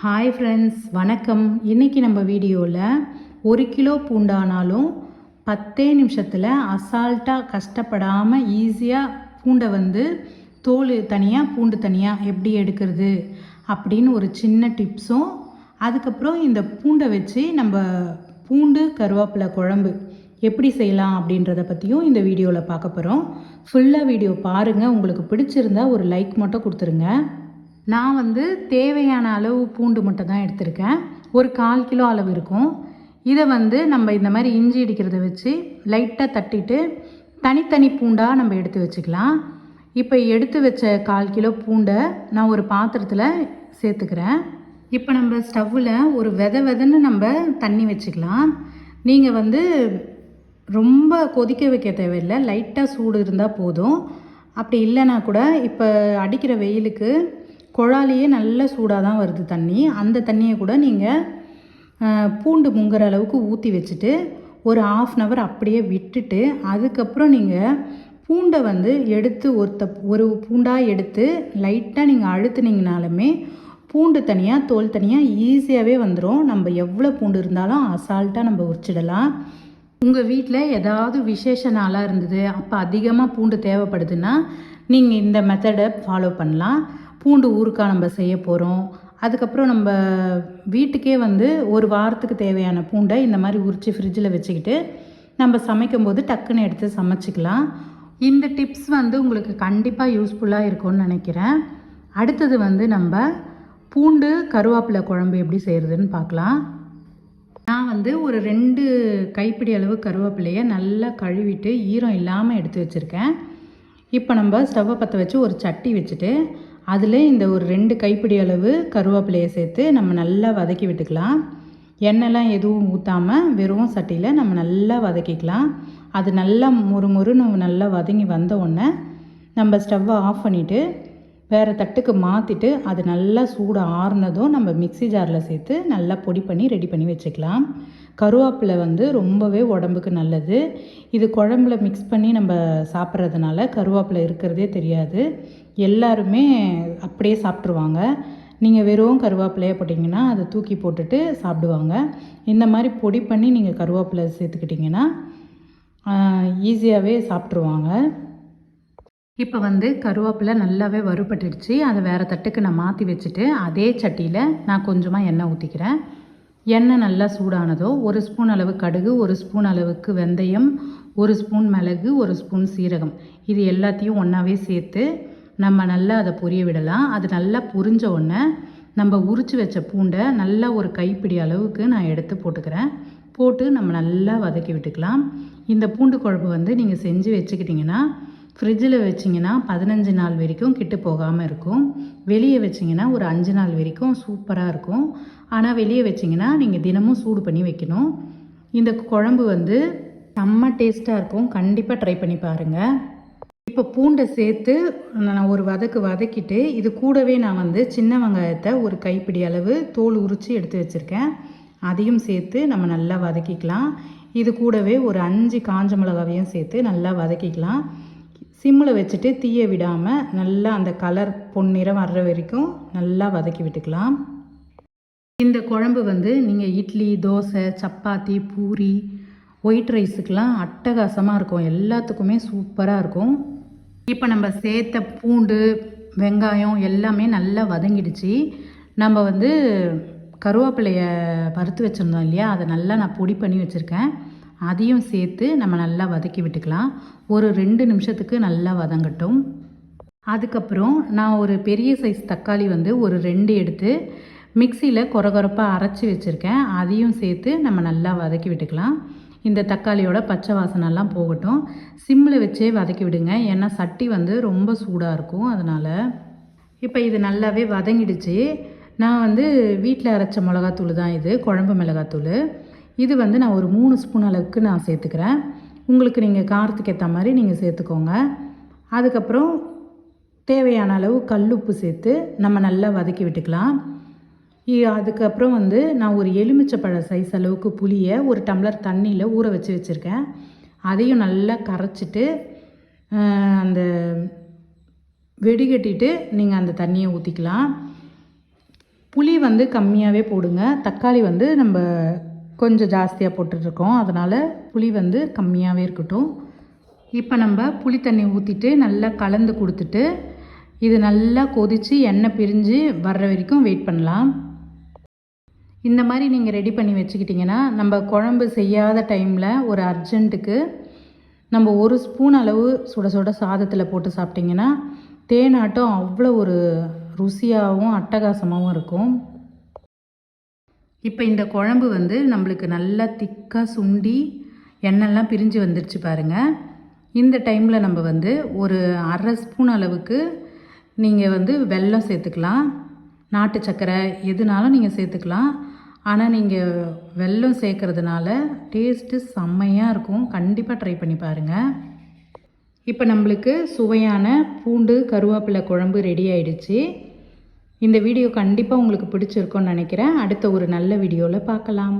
Hi friends, வணக்கம். இன்றைக்கி நம்ம வீடியோவில் 1 கிலோ பூண்டானாலும் 10 நிமிஷத்தில் அசால்ட்டாக கஷ்டப்படாமல் ஈஸியாக பூண்டை தோல் தனியாக பூண்டு தனியாக எப்படி எடுக்கிறது அப்படின்னு ஒரு சின்ன டிப்ஸும், அதுக்கப்புறம் இந்த பூண்டை வச்சு நம்ம பூண்டு கருவேப்பிலை குழம்பு எப்படி செய்யலாம் அப்படின்றத பற்றியும் இந்த வீடியோவில் பார்க்க போகிறோம். ஃபுல்லாக வீடியோ பாருங்கள். உங்களுக்கு பிடிச்சிருந்தா ஒரு லைக் மட்டும் கொடுத்துருங்க. நான் தேவையான அளவு பூண்டு மட்டும் தான் எடுத்திருக்கேன். ஒரு 1/4 கிலோ அளவு இருக்கும். இதை நம்ம இந்த மாதிரி இஞ்சி இடிக்கிறத வச்சு லைட்டாக தட்டிட்டு தனித்தனி பூண்டாக நம்ம எடுத்து வச்சுக்கலாம். இப்போ எடுத்து வச்ச 1/4 கிலோ பூண்டை நான் ஒரு பாத்திரத்தில் சேர்த்துக்கிறேன். இப்போ நம்ம ஸ்டவ்வில் ஒரு வெதன்னு நம்ம தண்ணி வச்சுக்கலாம். நீங்கள் ரொம்ப கொதிக்க வைக்க தேவையில்லை, லைட்டாக சூடு இருந்தால் போதும். அப்படி இல்லைனா கூட இப்போ அடிக்கிற வெயிலுக்கு குழாலேயே நல்ல சூடாக தான் வருது தண்ணி. அந்த தண்ணியை கூட நீங்கள் பூண்டு முங்குற அளவுக்கு ஊற்றி வச்சுட்டு ஒரு 1/2 hour அப்படியே விட்டுட்டு அதுக்கப்புறம் நீங்கள் பூண்டை எடுத்து ஒரு பூண்டாக எடுத்து லைட்டாக நீங்கள் அழுத்துனீங்கனாலுமே பூண்டு தனியாக தோல் தனியாக ஈஸியாகவே வந்துடும். நம்ம எவ்வளோ பூண்டு இருந்தாலும் அசால்ட்டாக நம்ம உரிச்சிடலாம். உங்கள் வீட்டில் ஏதாவது விசேஷ நாளாக இருந்தது, அப்போ அதிகமாக பூண்டு தேவைப்படுதுன்னா நீங்கள் இந்த மெத்தடை ஃபாலோ பண்ணலாம். பூண்டு ஊறுக்காய் நம்ம செய்ய போகிறோம். அதுக்கப்புறம் நம்ம வீட்டுக்கே ஒரு வாரத்துக்கு தேவையான பூண்டை இந்த மாதிரி உரித்து ஃப்ரிட்ஜில் வச்சுக்கிட்டு நம்ம சமைக்கும்போது டக்குன்னு எடுத்து சமைச்சிக்கலாம். இந்த டிப்ஸ் உங்களுக்கு கண்டிப்பாக யூஸ்ஃபுல்லாக இருக்கும்னு நினைக்கிறேன். அடுத்தது நம்ம பூண்டு கருவேப்பிலை குழம்பு எப்படி செய்கிறதுன்னு பார்க்கலாம். நான் ஒரு 2 கைப்பிடி அளவு கருவேப்பிலையை நல்லா கழுவிட்டு ஈரம் இல்லாமல் எடுத்து வச்சுருக்கேன். இப்போ நம்ம ஸ்டவ்வை பற்ற வச்சு ஒரு சட்டி வச்சுட்டு அதில் இந்த ஒரு 2 கைப்பிடி அளவு கருவேப்பிலையை சேர்த்து நம்ம நல்லா வதக்கி விட்டுக்கலாம். எண்ணெய்லாம் எதுவும் ஊற்றாமல் வெறும் சட்டியில் நம்ம நல்லா வதக்கிக்கலாம். அது நல்லா முறுமுறுன்னு நல்லா வதங்கி வந்த உடனே நம்ம ஸ்டவ்வை ஆஃப் பண்ணிவிட்டு வேறு தட்டுக்கு மாற்றிட்டு அது நல்லா சூடு ஆறுனதும் நம்ம மிக்ஸி ஜாரில் சேர்த்து நல்லா பொடி பண்ணி ரெடி பண்ணி வச்சுக்கலாம். கருவேப்பிலை ரொம்பவே உடம்புக்கு நல்லது. இது குழம்புல மிக்ஸ் பண்ணி நம்ம சாப்பிட்றதுனால கருவேப்பிலை இருக்கிறதே தெரியாது. எல்லாருமே அப்படியே சாப்பிட்ருவாங்க. நீங்கள் வெறும் கருவேப்பிலையை போட்டிங்கன்னா அதை தூக்கி போட்டுட்டு சாப்பிடுவாங்க. இந்த மாதிரி பொடி பண்ணி நீங்கள் கருவேப்பிலை சேர்த்துக்கிட்டிங்கன்னா ஈஸியாகவே சாப்பிட்ருவாங்க. இப்போ கருவேப்பிலை நல்லாவே வறுபட்டுடுச்சு. அதை வேறு தட்டுக்கு நான் மாற்றி வச்சுட்டு அதே சட்டியில் நான் கொஞ்சமாக எண்ணெய் ஊற்றிக்கிறேன். எண்ணெய் நல்லா சூடானதோ 1 ஸ்பூன் அளவு கடுகு, 1 ஸ்பூன் அளவுக்கு வெந்தயம், 1 ஸ்பூன் மிளகு, 1 ஸ்பூன் சீரகம், இது எல்லாத்தையும் ஒன்றாவே சேர்த்து நம்ம நல்லா அதை பொரிய விடலாம். அது நல்லா பொரிஞ்ச உடனே நம்ம உரித்து வச்ச பூண்டை நல்லா ஒரு கைப்பிடி அளவுக்கு நான் எடுத்து போட்டுக்கிறேன். போட்டு நம்ம நல்லா வதக்கி விட்டுக்கலாம். இந்த பூண்டு குழம்பு நீங்கள் செஞ்சு வச்சுக்கிட்டிங்கன்னா ஃப்ரிட்ஜில் வச்சிங்கன்னா 15 நாள் வரைக்கும் கெட்டு போகாமல் இருக்கும். வெளியே வச்சிங்கன்னா ஒரு 5 நாள் வரைக்கும் சூப்பராக இருக்கும். ஆனால் வெளியே வச்சிங்கன்னா நீங்கள் தினமும் சூடு பண்ணி வைக்கணும். இந்த குழம்பு செம்ம டேஸ்ட்டாக இருக்கும். கண்டிப்பாக ட்ரை பண்ணி பாருங்கள். இப்போ பூண்டை சேர்த்து நான் ஒரு வதக்கிட்டு இது கூடவே நான் சின்ன வெங்காயத்தை ஒரு கைப்பிடி அளவு தோல் உரித்து எடுத்து வச்சுருக்கேன். அதையும் சேர்த்து நம்ம நல்லா வதக்கிக்கலாம். இது கூடவே ஒரு 5 காஞ்ச மிளகாவையும் சேர்த்து நல்லா வதக்கிக்கலாம். சிம்மில் வச்சுட்டு தீயை விடாமல் நல்லா அந்த கலர் பொன்னிறம் வர்ற வரைக்கும் நல்லா வதக்கி விட்டுக்கலாம். இந்த குழம்பு நீங்கள் இட்லி, தோசை, சப்பாத்தி, பூரி, ஒயிட் ரைஸுக்கெலாம் அட்டகாசமாக இருக்கும். எல்லாத்துக்குமே சூப்பராக இருக்கும். இப்போ நம்ம சேர்த்த பூண்டு வெங்காயம் எல்லாமே நல்லா வதங்கிடுச்சு. நம்ம கருவேப்பிலையை வறுத்து வச்சுருந்தோம் இல்லையா, அதை நல்லா நான் பொடி பண்ணி வச்சுருக்கேன். அதையும் சேர்த்து நம்ம நல்லா வதக்கி விட்டுக்கலாம். ஒரு 2 நிமிஷத்துக்கு நல்லா வதங்கட்டும். அதுக்கப்புறம் நான் ஒரு பெரிய சைஸ் தக்காளி ஒரு 2 எடுத்து மிக்சியில் கொரகொரப்பாக அரைச்சி வச்சுருக்கேன். அதையும் சேர்த்து நம்ம நல்லா வதக்கி விட்டுக்கலாம். இந்த தக்காளியோட பச்சை வாசனைலாம் போகட்டும். சிம்மில் வச்சே வதக்கி விடுங்க, ஏன்னா சட்டி ரொம்ப சூடாக இருக்கும். அதனால் இப்போ இது நல்லாவே வதங்கிடுச்சு. நான் வீட்டில் அரைச்ச மிளகாத்தூள் தான் இது, குழம்பு மிளகாத்தூள். இது நான் ஒரு 3 ஸ்பூன் அளவுக்கு நான் சேர்த்துக்கிறேன். உங்களுக்கு நீங்கள் காரத்துக்கு ஏற்ற மாதிரி நீங்கள் சேர்த்துக்கோங்க. அதுக்கப்புறம் தேவையான அளவு கல்லுப்பு சேர்த்து நம்ம நல்லா வதக்கி விட்டுக்கலாம். அதுக்கப்புறம் நான் ஒரு எலுமிச்சப்பழ சைஸ் அளவுக்கு புளியை ஒரு டம்ளர் தண்ணியில் ஊற வச்சுருக்கேன். அதையும் நல்லா கரைச்சிட்டு அந்த வெடிகட்டிட்டு நீங்கள் அந்த தண்ணியை ஊற்றிக்கலாம். புளி வந்து கம்மியாகவே போடுங்க. தக்காளி வந்து நம்ம கொஞ்சம் ஜாஸ்தியாக போட்டுட்ருக்கோம், அதனால் புளி வந்து கம்மியாகவே இருக்கட்டும். இப்போ நம்ம புளி தண்ணி ஊற்றிட்டு நல்லா கலந்து கொடுத்துட்டு இது நல்லா கொதித்து எண்ணெய் பிரிஞ்சு வர்ற வரைக்கும் வெயிட் பண்ணலாம். இந்த மாதிரி நீங்கள் ரெடி பண்ணி வச்சுக்கிட்டிங்கன்னா நம்ம குழம்பு செய்யாத டைமில் ஒரு அர்ஜென்ட்டுக்கு நம்ம ஒரு ஸ்பூன் அளவு சுட சுட சாதத்தில் போட்டு சாப்பிட்டிங்கன்னா தேனாட்டம் அவ்வளோ ஒரு ருசியாகவும் அட்டகாசமாகவும் இருக்கும். இப்போ இந்த குழம்பு வந்து நம்மளுக்கு நல்லா திக்காக சுண்டி எண்ணெய்லாம் பிரிஞ்சு வந்துடுச்சு பாருங்கள். இந்த டைமில் நம்ம வந்து ஒரு அரை ஸ்பூன் அளவுக்கு நீங்கள் வந்து வெல்லம் சேர்த்துக்கலாம். நாட்டு சர்க்கரை எதுனாலும் நீங்கள் சேர்த்துக்கலாம். ஆனால் நீங்கள் வெல்லம் சேர்க்குறதுனால டேஸ்ட்டு செம்மையாக இருக்கும். கண்டிப்பாக ட்ரை பண்ணி பாருங்கள். இப்போ நம்மளுக்கு சுவையான பூண்டு கருவேப்பிலை குழம்பு ரெடி ஆயிடுச்சு. இந்த வீடியோ கண்டிப்பாக உங்களுக்கு பிடிச்சிருக்கும்னு நினைக்கிறேன். அடுத்த ஒரு நல்ல வீடியோவில் பார்க்கலாம்.